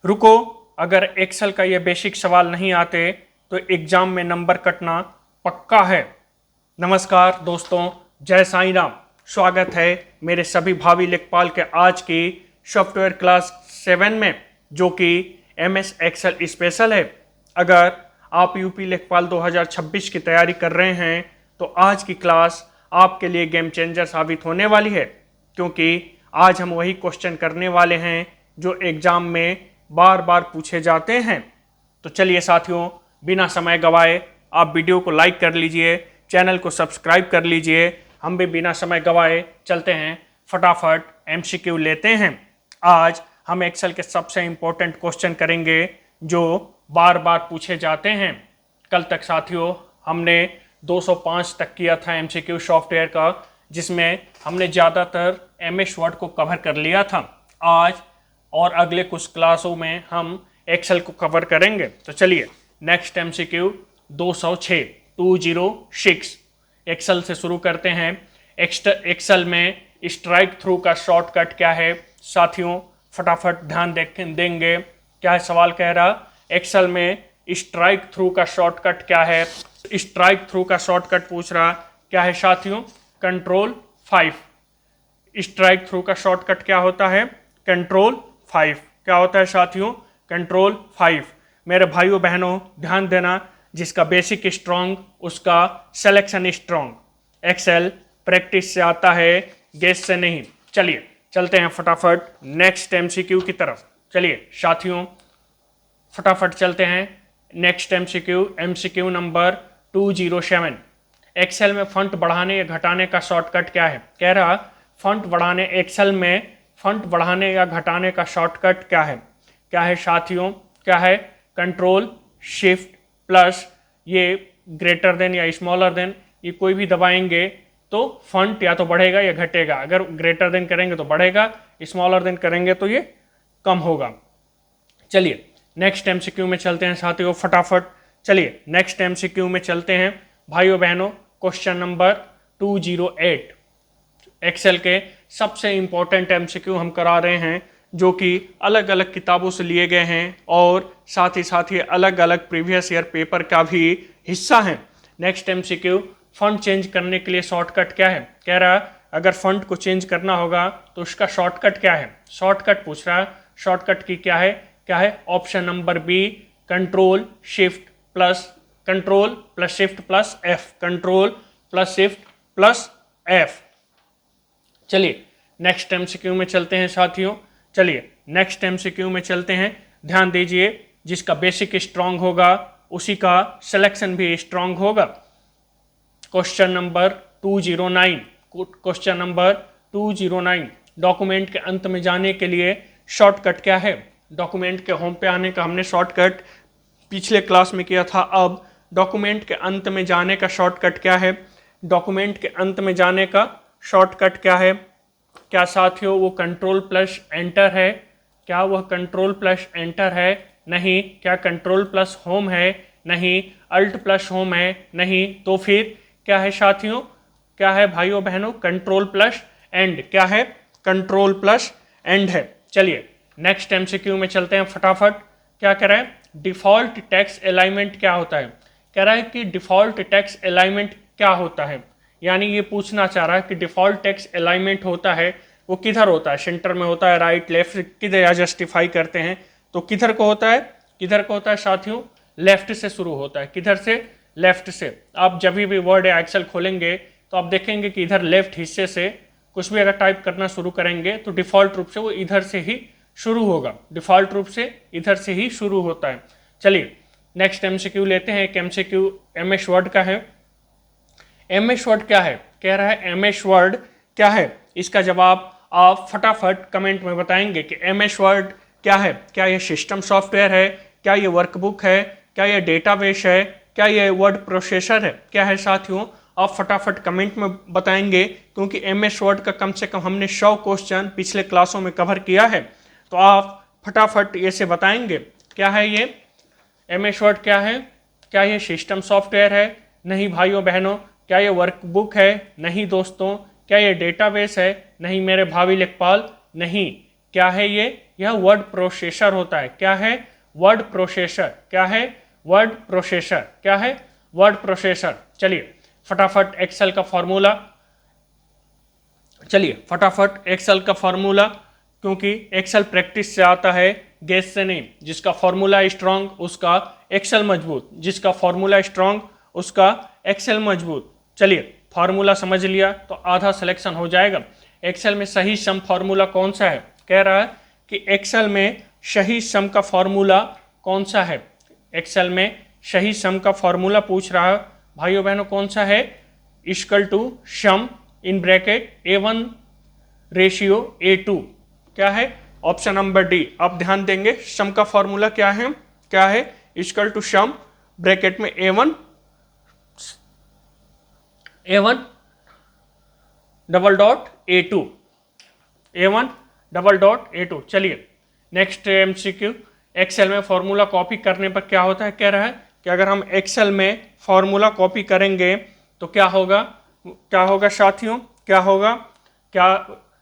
रुको, अगर एक्सेल का ये बेसिक सवाल नहीं आते तो एग्जाम में नंबर कटना पक्का है। नमस्कार दोस्तों, जय साईं राम। स्वागत है मेरे सभी भावी लेखपाल के आज की सॉफ्टवेयर क्लास 7 में, जो कि MS एक्सेल स्पेशल है। अगर आप यूपी लेखपाल 2026 की तैयारी कर रहे हैं तो आज की क्लास आपके लिए गेम चेंजर साबित होने वाली है, क्योंकि आज हम वही क्वेश्चन करने वाले हैं जो एग्जाम में बार बार पूछे जाते हैं। तो चलिए साथियों, बिना समय गवाए आप वीडियो को लाइक कर लीजिए, चैनल को सब्सक्राइब कर लीजिए। हम भी बिना समय गवाए चलते हैं, फटाफट MCQ लेते हैं। आज हम एक्सेल के सबसे इंपॉर्टेंट क्वेश्चन करेंगे जो बार बार पूछे जाते हैं। कल तक साथियों हमने 205 तक किया था MCQ सॉफ्टवेयर का, जिसमें हमने ज़्यादातर MS वर्ड को कवर कर लिया था। आज और अगले कुछ क्लासों में हम एक्सेल को कवर करेंगे। तो चलिए नेक्स्ट MCQ 206 एक्सेल से शुरू करते हैं। एक्सेल में स्ट्राइक थ्रू का शॉर्टकट क्या है साथियों, फटाफट ध्यान देंगे। क्या है सवाल कह रहा, एक्सेल में स्ट्राइक थ्रू का शॉर्टकट क्या है। स्ट्राइक थ्रू का शॉर्टकट पूछ रहा क्या है साथियों, कंट्रोल 5। स्ट्राइक थ्रू का शॉर्टकट क्या होता है, कंट्रोल 5। क्या होता है साथियों, कंट्रोल 5। मेरे भाइयों बहनों ध्यान देना, जिसका बेसिक स्ट्रॉन्ग उसका सिलेक्शन स्ट्रॉन्ग। एक्सेल प्रैक्टिस से आता है, गेस से नहीं। चलिए चलते हैं फटाफट नेक्स्ट MCQ की तरफ। चलिए साथियों फटाफट चलते हैं नेक्स्ट MCQ नंबर 207। एक्सेल में फॉन्ट बढ़ाने या घटाने का शॉर्टकट क्या है। कह रहा फॉन्ट बढ़ाने, एक्सेल में फॉन्ट बढ़ाने या घटाने का शॉर्टकट क्या है। क्या है साथियों, क्या है, कंट्रोल शिफ्ट प्लस, ये ग्रेटर देन या स्मॉलर देन, ये कोई भी दबाएंगे तो फॉन्ट या तो बढ़ेगा या घटेगा। अगर ग्रेटर देन करेंगे तो बढ़ेगा, स्मॉलर देन करेंगे तो ये कम होगा। चलिए नेक्स्ट MCQ में चलते हैं साथियों फटाफट। चलिए नेक्स्ट MCQ में चलते हैं भाइयों बहनों। क्वेश्चन नंबर 208 एक्सेल के सबसे इंपॉर्टेंट MCQ हम करा रहे हैं, जो कि अलग अलग किताबों से लिए गए हैं और साथ ही अलग अलग प्रीवियस ईयर पेपर का भी हिस्सा है। नेक्स्ट MCQ, फॉन्ट चेंज करने के लिए शॉर्टकट क्या है। कह रहा अगर फॉन्ट को चेंज करना होगा तो उसका शॉर्टकट क्या है। शॉर्टकट पूछ रहा, शॉर्टकट की क्या है, क्या है, option number B, control plus shift plus F, control plus shift plus F। चलिए नेक्स्ट MCQ में चलते हैं साथियों। चलिए नेक्स्ट MCQ में चलते हैं, ध्यान दीजिए, जिसका बेसिक स्ट्रांग होगा उसी का सिलेक्शन भी स्ट्रांग होगा। क्वेश्चन नंबर 209, डॉक्यूमेंट के अंत में जाने के लिए शॉर्टकट क्या है। डॉक्यूमेंट के होम पे आने का हमने शॉर्टकट पिछले क्लास में किया था। अब डॉक्यूमेंट के अंत में जाने का शॉर्टकट क्या है। डॉक्यूमेंट के अंत में जाने का शॉर्टकट क्या है। क्या साथियों वो कंट्रोल प्लस एंटर है। क्या वह कंट्रोल प्लस एंटर है, नहीं। क्या कंट्रोल प्लस होम है, नहीं। अल्ट प्लस होम है, नहीं। तो फिर क्या है साथियों, क्या है भाइयों बहनों, कंट्रोल प्लस एंड। क्या है, कंट्रोल प्लस एंड है। चलिए नेक्स्ट MCQ में चलते हैं फटाफट। क्या कह रहा है, डिफॉल्ट टेक्स्ट अलाइनमेंट क्या होता है। कह रहा है कि डिफॉल्ट टेक्स्ट अलाइनमेंट क्या होता है, यानी ये पूछना चाह रहा है कि डिफॉल्ट टेक्स्ट अलाइनमेंट होता है वो किधर होता है, सेंटर में होता है, राइट लेफ्ट, किधर, या जस्टिफाई करते हैं तो किधर को होता है, किधर को होता है साथियों, लेफ्ट से शुरू होता है। किधर से, लेफ्ट से। आप जब भी वर्ड या एक्सेल खोलेंगे तो आप देखेंगे कि इधर लेफ्ट हिस्से से कुछ भी अगर टाइप करना शुरू करेंगे तो डिफॉल्ट रूप से वो इधर से ही शुरू होगा, डिफॉल्ट रूप से इधर से ही शुरू होता है। चलिए नेक्स्ट MCQ लेते हैं। एक MCQ MS वर्ड का है। MS वर्ड क्या है, कह रहा है MS वर्ड क्या है। इसका जवाब आप फटाफट कमेंट में बताएंगे कि MS वर्ड क्या है। क्या ये सिस्टम सॉफ्टवेयर है, क्या ये वर्कबुक है, क्या ये डेटाबेस है, क्या ये वर्ड प्रोसेसर है, क्या है साथियों, आप फटाफट कमेंट में बताएंगे, क्योंकि MS वर्ड का कम से कम हमने 100 क्वेश्चन पिछले क्लासों में कवर किया है। तो आप फटाफट ये से बताएंगे क्या है ये MS वर्ड क्या है। क्या ये सिस्टम सॉफ्टवेयर है, नहीं भाइयों बहनों। क्या ये वर्कबुक है, नहीं दोस्तों। क्या ये डेटाबेस है, नहीं मेरे भावी लेखपाल, नहीं। क्या है ये यह वर्ड प्रोसेसर होता है। क्या है? Word processor. क्या है? Word processor. क्या है? Word processor. चलिए फटाफट एक्सेल का फॉर्मूला, क्योंकि एक्सेल प्रैक्टिस से आता है, गेस से नहीं। जिसका फॉर्मूला स्ट्रांग उसका एक्सेल मजबूत, जिसका फॉर्मूला स्ट्रांग उसका एक्सेल मजबूत। चलिए फॉर्मूला समझ लिया तो आधा सिलेक्शन हो जाएगा। एक्सेल में सही सम फॉर्मूला कौन सा है? कह रहा है कि एक्सेल में सही सम का फॉर्मूला कौन सा है? एक्सेल में सही सम का फॉर्मूला पूछ रहा है भाइयों बहनों, कौन सा है? Equal to sum in bracket A1 ratio A2। क्या है? Option number D. आप ध्यान देंगे सम का फॉर्मूला क्या है? क्या है? इक्वल टू सम ब्रैकेट में A1 double dot A2, A1 double dot A2। चलिए नेक्स्ट MCQ। एक्सेल में फॉर्मूला कॉपी करने पर क्या होता है? कह रहा है कि अगर हम एक्सेल में फॉर्मूला कॉपी करेंगे तो क्या होगा? क्या होगा साथियों? क्या होगा? क्या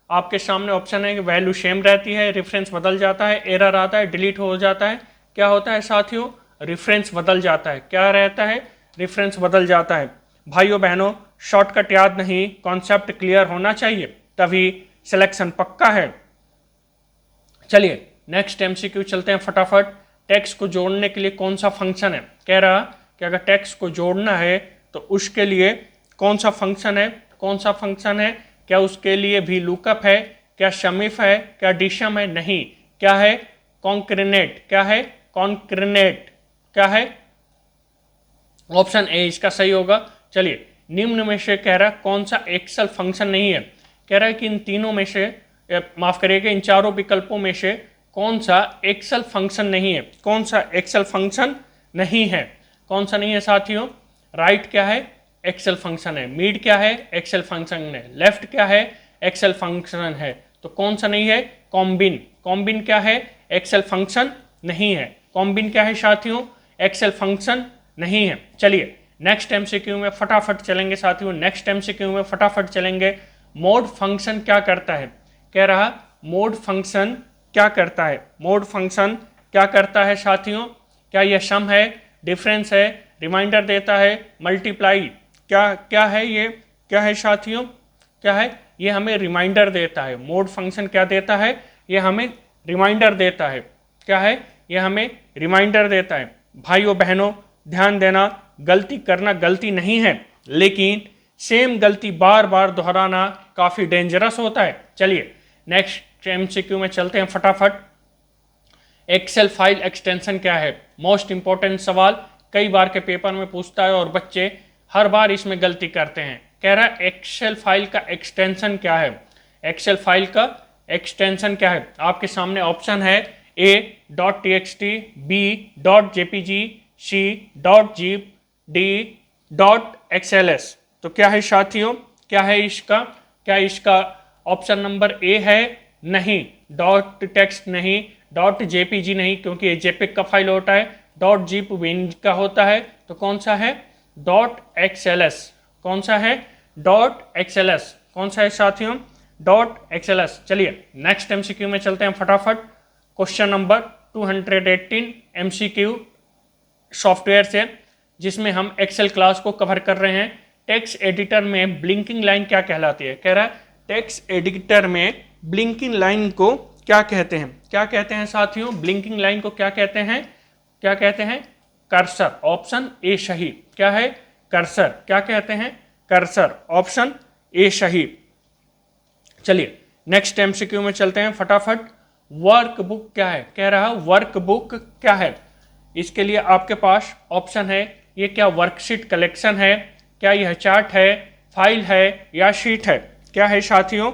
आपके सामने ऑप्शन है कि वैल्यू सेम रहती है, रेफरेंस बदल जाता है, एरर आता है, डिलीट हो जाता है। क्या होता है साथियों? रेफरेंस बदल जाता है। क्या रहता है? रेफरेंस बदल जाता है। भाइयों बहनों शॉर्टकट याद नहीं, कॉन्सेप्ट क्लियर होना चाहिए, तभी सिलेक्शन पक्का है। चलिए नेक्स्ट MCQ चलते हैं फटाफट। टेक्स्ट को जोड़ने के लिए कौन सा फंक्शन है? कह रहा कि अगर टेक्स्ट को जोड़ना है तो उसके लिए कौन सा फंक्शन है? कौन सा फंक्शन है? क्या उसके लिए भी लुकअप है? क्या समिफ है? क्या डिशम है? नहीं। क्या है? कॉन्क्रिनेट। क्या है? कॉन्क्रिनेट। क्या है? ऑप्शन ए इसका सही होगा। चलिए निम्न में से कह रहा है कौन सा एक्सेल फंक्शन नहीं है? कह रहा है कि इन तीनों में से, माफ करिएगा, इन चारों विकल्पों में से कौन सा एक्सेल फंक्शन नहीं है? कौन सा एक्सेल फंक्शन नहीं है? कौन सा नहीं है साथियों? राइट क्या है? एक्सेल फंक्शन है। मिड क्या है? एक्सेल फंक्शन है। लेफ्ट क्या है? एक्सेल फंक्शन है। तो कौन सा नहीं है? कॉम्बिन। कॉम्बिन क्या है? एक्सेल फंक्शन नहीं है। कॉम्बिन क्या है साथियों? एक्सेल फंक्शन नहीं है। चलिए नेक्स्ट MCQ में फटाफट चलेंगे साथियों। नेक्स्ट MCQ में फटाफट चलेंगे। मोड फंक्शन क्या करता है? कह रहा मोड फंक्शन क्या करता है? मोड फंक्शन क्या करता है साथियों? क्या यह सम है, डिफरेंस है, रिमाइंडर देता है, मल्टीप्लाई? क्या है ये? क्या है साथियों? क्या है? ये हमें रिमाइंडर देता है। मोड फंक्शन क्या देता है? ये हमें रिमाइंडर देता है। क्या है? ये हमें रिमाइंडर देता है। भाइयों बहनों ध्यान देना, गलती करना गलती नहीं है, लेकिन सेम गलती बार बार दोहराना काफी डेंजरस होता है। चलिए नेक्स्ट MCQ में चलते हैं फटाफट। एक्सेल फाइल एक्सटेंशन क्या है? मोस्ट इंपॉर्टेंट सवाल, कई बार के पेपर में पूछता है और बच्चे हर बार इसमें गलती करते हैं। कह रहा है एक्सेल फाइल का एक्सटेंशन क्या है? एक्सेल फाइल का एक्सटेंशन क्या है? आपके सामने ऑप्शन है A.txt, B.jpg, C.zip, D.xls। तो क्या है साथियों? क्या है इसका? क्या इसका ऑप्शन नंबर A है? नहीं। डॉट टेक्स्ट नहीं, डॉट JPG नहीं, क्योंकि ये JPEG का फाइल होता है। डॉट जिप विन का होता है। तो कौन सा है? Dot XLS। कौन सा है? Dot XLS। कौन सा है साथियों? Dot XLS। चलिए नेक्स्ट MCQ में चलते हैं फटाफट। क्वेश्चन नंबर 218 MCQ सॉफ्टवेयर से, जिसमें हम एक्सेल क्लास को कवर कर रहे हैं। टेक्स्ट एडिटर में ब्लिंकिंग लाइन क्या कहलाती है? कह रहा है टेक्स्ट एडिटर में ब्लिंकिंग लाइन को क्या कहते हैं? क्या कहते हैं साथियों? ब्लिंकिंग लाइन को क्या कहते हैं? क्या कहते हैं? कर्सर। ऑप्शन ए सही। क्या है? कर्सर। क्या कहते हैं? कर्सर। ऑप्शन ए सही। चलिए नेक्स्ट MCQ में चलते हैं फटाफट। वर्कबुक क्या है? कह रहा वर्कबुक क्या है? इसके लिए आपके पास ऑप्शन है। ये क्या वर्कशीट कलेक्शन है? क्या यह चार्ट है, फाइल है या शीट है? क्या है साथियों?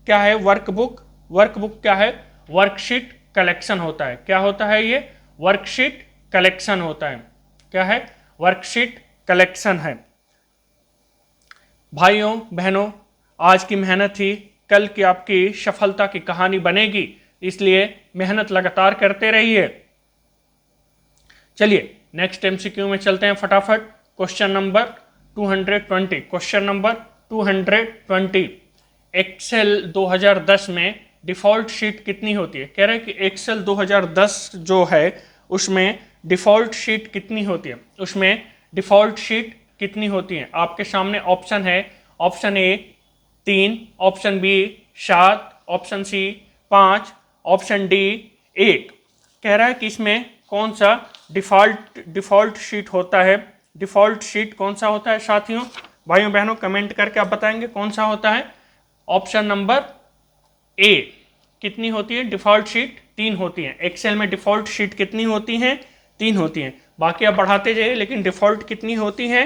क्या है वर्कबुक? वर्कबुक क्या है? वर्कशीट कलेक्शन होता है। क्या होता है ये? वर्कशीट कलेक्शन होता है। क्या है? वर्कशीट कलेक्शन है। भाइयों बहनों आज की मेहनत ही कल की आपकी सफलता की कहानी बनेगी, इसलिए मेहनत लगातार करते रहिए। चलिए नेक्स्ट MCQ में चलते हैं फटाफट। Question number 220। Question number 220। Excel 2010 में डिफ़ॉल्ट शीट कितनी होती है। कह रहे हैं कि एक्सेल 2010 जो है उसमें डिफ़ॉल्ट शीट कितनी होती है, उसमें डिफ़ॉल्ट शीट कितनी होती है। आपके सामने ऑप्शन है, option A 3, option B 7, option C 5, option D 1। कह रहा है कि इसमें कौन सा डिफ़ॉल्ट शीट होता है। डिफ़ॉल्ट शीट कौन सा होता है साथियों, भाइयों बहनों कमेंट करके आप बताएंगे कौन सा होता है। ऑप्शन नंबर ए कितनी होती है डिफ़ॉल्ट शीट, 3 होती हैं। एक्सेल में डिफ़ॉल्ट शीट कितनी होती हैं, 3 होती हैं। बाकी आप बढ़ाते जाइए, लेकिन डिफ़ॉल्ट कितनी होती हैं,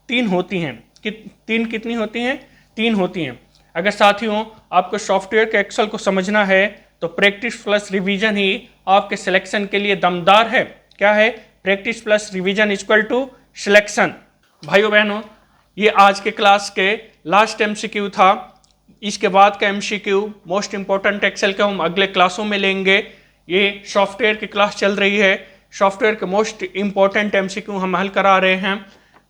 3 होती हैं। तीन कितनी होती हैं, 3 होती हैं। अगर साथियों आपको सॉफ्टवेयर के एक्सेल को समझना है तो प्रैक्टिस प्लस रिवीजन ही आपके सिलेक्शन के लिए दमदार है। क्या है, practice plus revision equal to selection. भाइयों बहनों ये आज के क्लास के लास्ट एमसीक्यू था। इसके बाद का एमसीक्यू मोस्ट इंपॉर्टेंट एक्सेल का हम अगले क्लासों में लेंगे। ये सॉफ्टवेयर की क्लास चल रही है, सॉफ्टवेयर के मोस्ट इंपॉर्टेंट एमसीक्यू हम हल करा रहे हैं।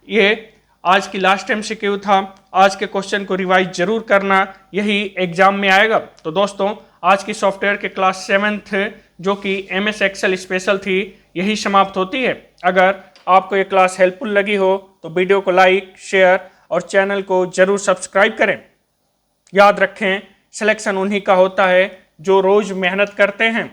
ये आज की लास्ट एमसीक्यू था। आज के क्वेश्चन को रिवाइज जरूर करना, यही एग्जाम में आएगा। तो दोस्तों आज की सॉफ्टवेयर के क्लास 7th जो कि एमएस एक्सेल स्पेशल थी यही समाप्त होती है। अगर आपको ये क्लास हेल्पफुल लगी हो तो वीडियो को लाइक, शेयर और चैनल को जरूर सब्सक्राइब करें। याद रखें सिलेक्शन उन्हीं का होता है जो रोज मेहनत करते हैं।